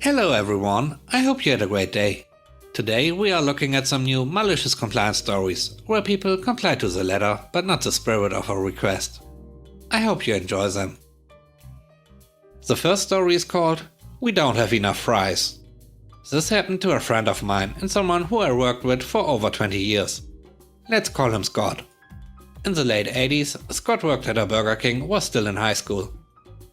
Hello everyone, I hope you had a great day. Today we are looking at some new malicious compliance stories, where people comply to the letter but not the spirit of a request. I hope you enjoy them. The first story is called "We Don't Have Enough Fries." This happened to a friend of mine and someone who I worked with for over 20 years. Let's call him Scott. In the late 80s, Scott worked at a Burger King, was still in high school.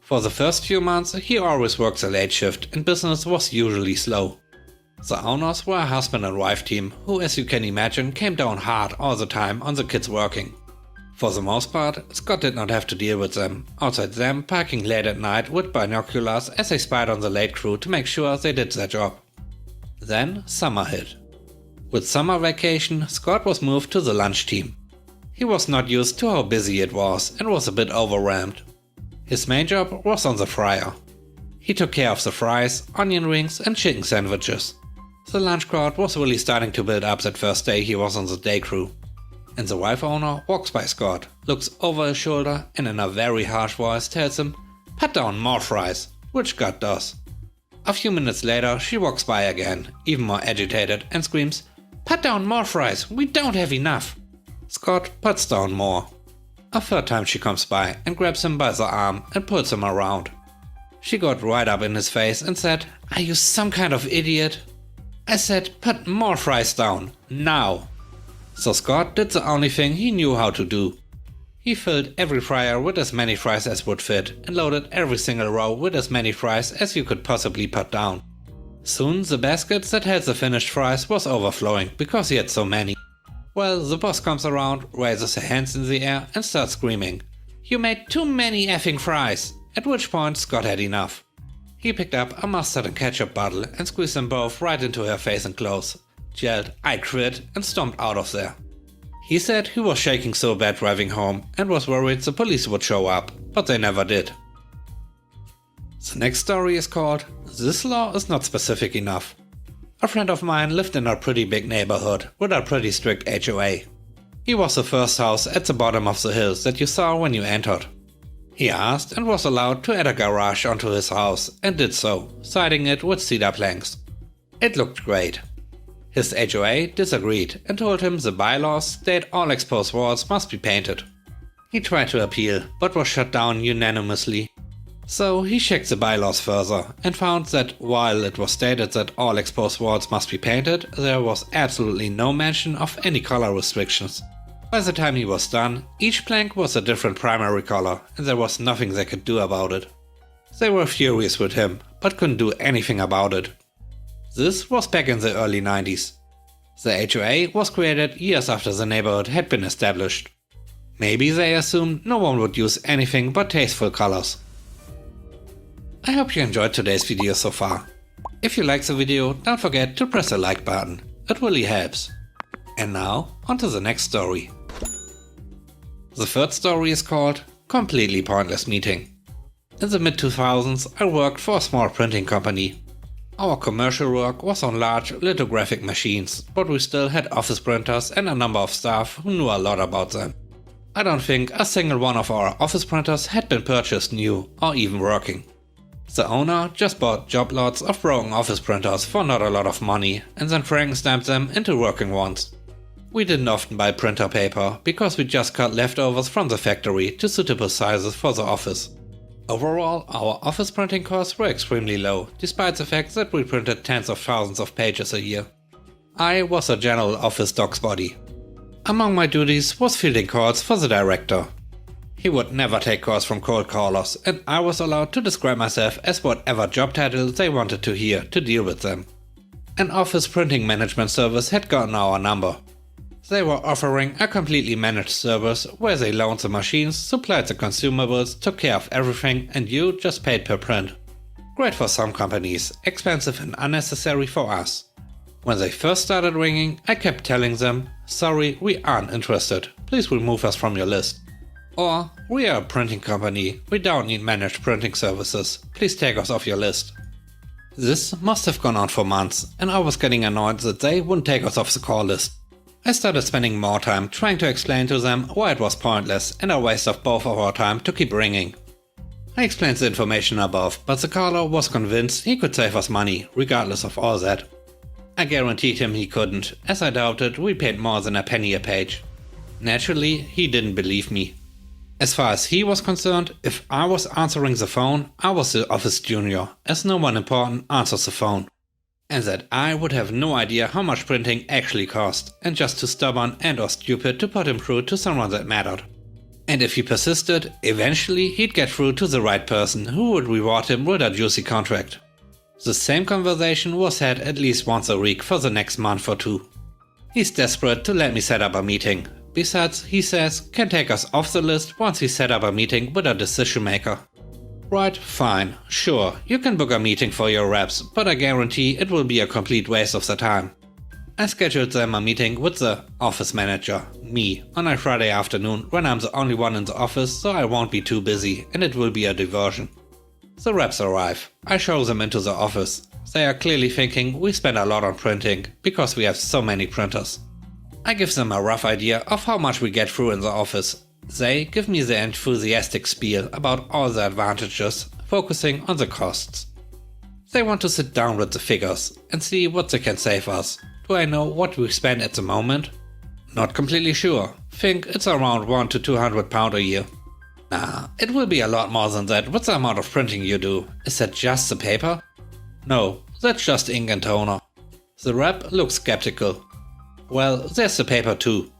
For the first few months he always worked the late shift and business was usually slow. The owners were a husband and wife team who, as you can imagine, came down hard all the time on the kids working. For the most part, Scott did not have to deal with them, outside them parking late at night with binoculars as they spied on the late crew to make sure they did their job. Then summer hit. With summer vacation, Scott was moved to the lunch team. He was not used to how busy it was and was a bit overwhelmed. His main job was on the fryer. He took care of the fries, onion rings and chicken sandwiches. The lunch crowd was really starting to build up that first day he was on the day crew. And the wife owner walks by Scott, looks over his shoulder and in a very harsh voice tells him, "Put down more fries," which Scott does. A few minutes later she walks by again, even more agitated, and screams, "Put down more fries, we don't have enough." Scott puts down more. A third time she comes by and grabs him by the arm and pulls him around. She got right up in his face and said, "Are you some kind of idiot? I said put more fries down, now." So Scott did the only thing he knew how to do. He filled every fryer with as many fries as would fit and loaded every single row with as many fries as you could possibly put down. Soon the basket that held the finished fries was overflowing because he had so many. Well, the boss comes around, raises her hands in the air and starts screaming, "You made too many effing fries!" At which point Scott had enough. He picked up a mustard and ketchup bottle and squeezed them both right into her face and clothes, yelled "I quit" and stomped out of there. He said he was shaking so bad driving home and was worried the police would show up, but they never did. The next story is called "This Law is Not Specific Enough." A friend of mine lived in a pretty big neighborhood with a pretty strict HOA. He was the first house at the bottom of the hill that you saw when you entered. He asked and was allowed to add a garage onto his house and did so, siding it with cedar planks. It looked great. His HOA disagreed and told him the bylaws state all exposed walls must be painted. He tried to appeal but was shut down unanimously. So he checked the bylaws further and found that while it was stated that all exposed walls must be painted, there was absolutely no mention of any color restrictions. By the time he was done, each plank was a different primary color and there was nothing they could do about it. They were furious with him, but couldn't do anything about it. This was back in the early 90s. The HOA was created years after the neighborhood had been established. Maybe they assumed no one would use anything but tasteful colors. I hope you enjoyed today's video so far. If you liked the video, don't forget to press the like button, it really helps. And now, on to the next story. The third story is called "Completely Pointless Meeting." In the mid-2000s I worked for a small printing company. Our commercial work was on large lithographic machines, but we still had office printers and a number of staff who knew a lot about them. I don't think a single one of our office printers had been purchased new or even working. The owner just bought job lots of broken office printers for not a lot of money and then Frankenstamped them into working ones. We didn't often buy printer paper because we just cut leftovers from the factory to suitable sizes for the office. Overall, our office printing costs were extremely low, despite the fact that we printed tens of thousands of pages a year. I was a general office docs body. Among my duties was fielding calls for the director. He would never take calls from cold callers, and I was allowed to describe myself as whatever job title they wanted to hear to deal with them. An office printing management service had gotten our number. They were offering a completely managed service where they loaned the machines, supplied the consumables, took care of everything, and you just paid per print. Great for some companies, expensive and unnecessary for us. When they first started ringing, I kept telling them, "Sorry, we aren't interested, please remove us from your list." Or, "We are a printing company, we don't need managed printing services, please take us off your list." This must have gone on for months, and I was getting annoyed that they wouldn't take us off the call list. I started spending more time trying to explain to them why it was pointless and a waste of both of our time to keep ringing. I explained the information above, but the caller was convinced he could save us money, regardless of all that. I guaranteed him he couldn't, as I doubted we paid more than a penny a page. Naturally, he didn't believe me. As far as he was concerned, if I was answering the phone, I was the office junior, as no one important answers the phone. And that I would have no idea how much printing actually cost, and just too stubborn and or stupid to put him through to someone that mattered. And if he persisted, eventually he'd get through to the right person who would reward him with a juicy contract. The same conversation was had at least once a week for the next month or two. He's desperate to let me set up a meeting. Besides, he says, can take us off the list once he set up a meeting with a decision maker. Right, fine, sure, you can book a meeting for your reps, but I guarantee it will be a complete waste of their time. I scheduled them a meeting with the office manager, me, on a Friday afternoon when I'm the only one in the office, so I won't be too busy and it will be a diversion. The reps arrive. I show them into the office. They are clearly thinking we spend a lot on printing, because we have so many printers. I give them a rough idea of how much we get through in the office. They give me the enthusiastic spiel about all the advantages, focusing on the costs. They want to sit down with the figures and see what they can save us. Do I know what we spend at the moment? Not completely sure. Think it's around £100 to £200 a year. Nah, it will be a lot more than that with the amount of printing you do. Is that just the paper? No, that's just ink and toner. The rep looks skeptical. Well, there's the paper too.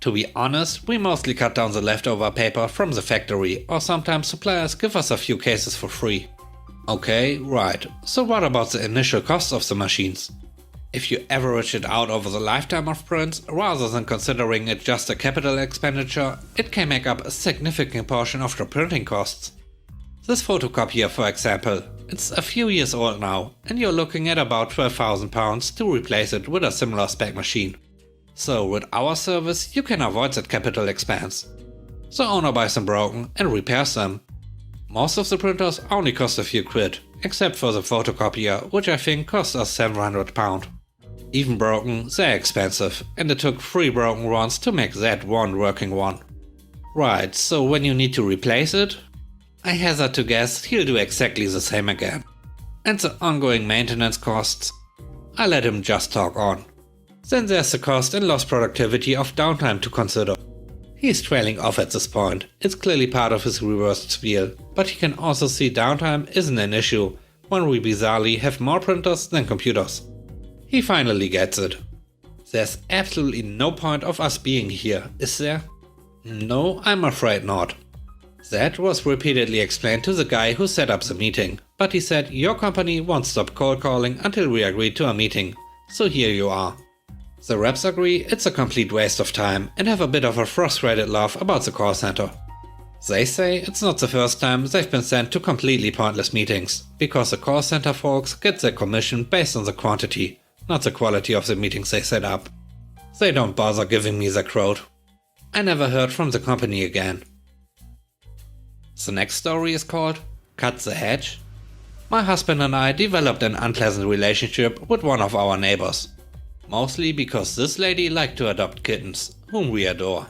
To be honest, we mostly cut down the leftover paper from the factory, or sometimes suppliers give us a few cases for free. Okay, right, so what about the initial cost of the machines? If you average it out over the lifetime of prints, rather than considering it just a capital expenditure, it can make up a significant portion of the printing costs. This photocopier, for example, it's a few years old now, and you're looking at about £12,000 to replace it with a similar spec machine. So with our service, you can avoid that capital expense. The owner buys them broken and repairs them. Most of the printers only cost a few quid, except for the photocopier, which I think costs us £700. Even broken, they're expensive, and it took 3 broken ones to make that one working one. Right, so when you need to replace it, I hazard to guess he'll do exactly the same again. And the ongoing maintenance costs, I let him just talk on. Then there's the cost and lost productivity of downtime to consider. He's trailing off at this point, it's clearly part of his reversed spiel, but he can also see downtime isn't an issue when we bizarrely have more printers than computers. He finally gets it. There's absolutely no point of us being here, is there? No, I'm afraid not. That was repeatedly explained to the guy who set up the meeting, but he said your company won't stop cold calling until we agree to a meeting, so here you are. The reps agree it's a complete waste of time and have a bit of a frustrated laugh about the call center. They say it's not the first time they've been sent to completely pointless meetings, because the call center folks get their commission based on the quantity, not the quality of the meetings they set up. They don't bother giving me the quote. I never heard from the company again. The next story is called Cut the Hedge. My husband and I developed an unpleasant relationship with one of our neighbors. Mostly because this lady liked to adopt kittens, whom we adore.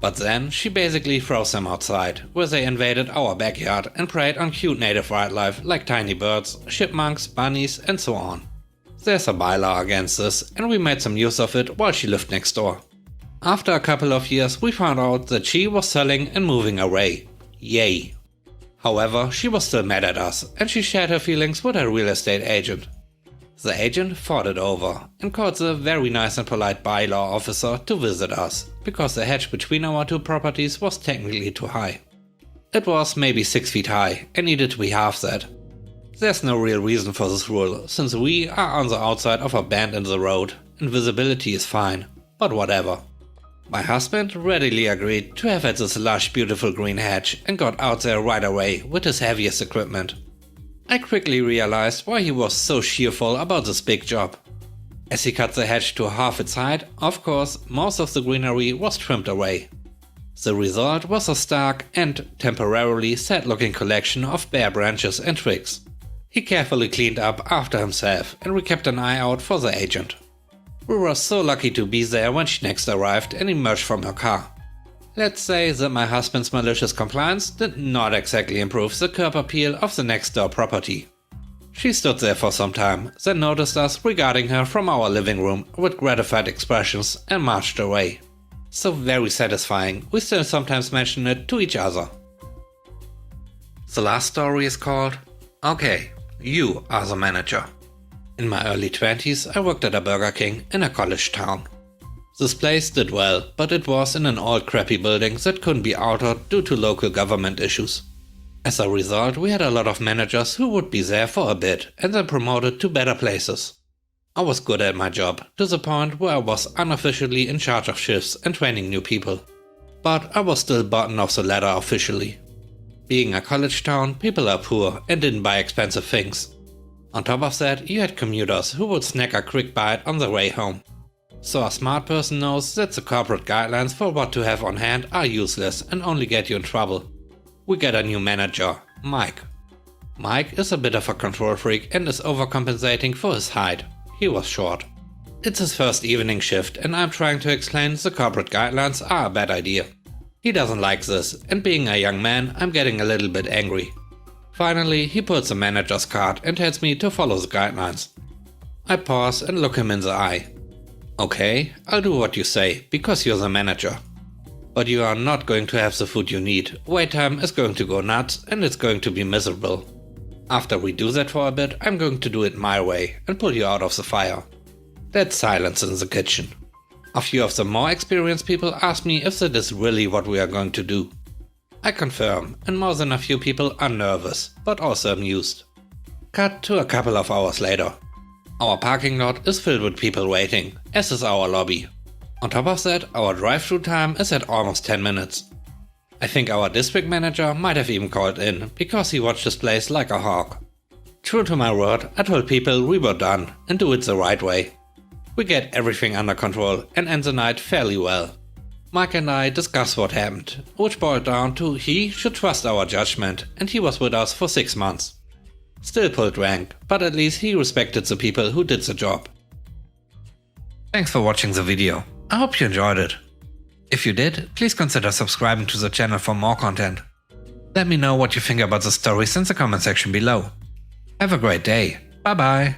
But then she basically froze them outside, where they invaded our backyard and preyed on cute native wildlife like tiny birds, chipmunks, bunnies and so on. There's a bylaw against this, and we made some use of it while she lived next door. After a couple of years we found out that she was selling and moving away. Yay! However, she was still mad at us, and she shared her feelings with her real estate agent. The agent fought it over and called the very nice and polite bylaw officer to visit us, because the hedge between our two properties was technically too high. It was maybe 6 feet high and needed to be half that. There's no real reason for this rule, since we are on the outside of a bend in the road and visibility is fine, but whatever. My husband readily agreed to have at this lush beautiful green hedge and got out there right away with his heaviest equipment. I quickly realized why he was so cheerful about this big job. As he cut the hedge to half its height, of course, most of the greenery was trimmed away. The result was a stark and temporarily sad-looking collection of bare branches and twigs. He carefully cleaned up after himself, and we kept an eye out for the agent. We were so lucky to be there when she next arrived and emerged from her car. Let's say that my husband's malicious compliance did not exactly improve the curb appeal of the next door property. She stood there for some time, then noticed us regarding her from our living room with gratified expressions and marched away. So very satisfying, we still sometimes mention it to each other. The last story is called Okay, You Are the Manager. In my early 20s I worked at a Burger King in a college town. This place did well, but it was in an old crappy building that couldn't be altered due to local government issues. As a result, we had a lot of managers who would be there for a bit and then promoted to better places. I was good at my job, to the point where I was unofficially in charge of shifts and training new people. But I was still bottom of the ladder officially. Being a college town, people are poor and didn't buy expensive things. On top of that, you had commuters who would snack a quick bite on the way home. So a smart person knows that the corporate guidelines for what to have on hand are useless and only get you in trouble. We get a new manager, Mike. Mike is a bit of a control freak and is overcompensating for his height. He was short. It's his first evening shift and I'm trying to explain the corporate guidelines are a bad idea. He doesn't like this, and being a young man, I'm getting a little bit angry. Finally, he pulls the manager's card and tells me to follow the guidelines. I pause and look him in the eye. Okay, I'll do what you say, because you're the manager. But you are not going to have the food you need. Wait time is going to go nuts and it's going to be miserable. After we do that for a bit, I'm going to do it my way and pull you out of the fire. That's silence in the kitchen. A few of the more experienced people ask me if that is really what we are going to do. I confirm, and more than a few people are nervous, but also amused. Cut to a couple of hours later. Our parking lot is filled with people waiting, as is our lobby. On top of that, our drive-through time is at almost 10 minutes. I think our district manager might have even called in, because he watched this place like a hawk. True to my word, I told people we were done, and do it the right way. We get everything under control and end the night fairly well. Mike and I discussed what happened, which boiled down to he should trust our judgment, and he was with us for 6 months. Still pulled rank, but at least he respected the people who did the job. Thanks for watching the video. I hope you enjoyed it. If you did, please consider subscribing to the channel for more content. Let me know what you think about the stories in the comment section below. Have a great day. Bye bye.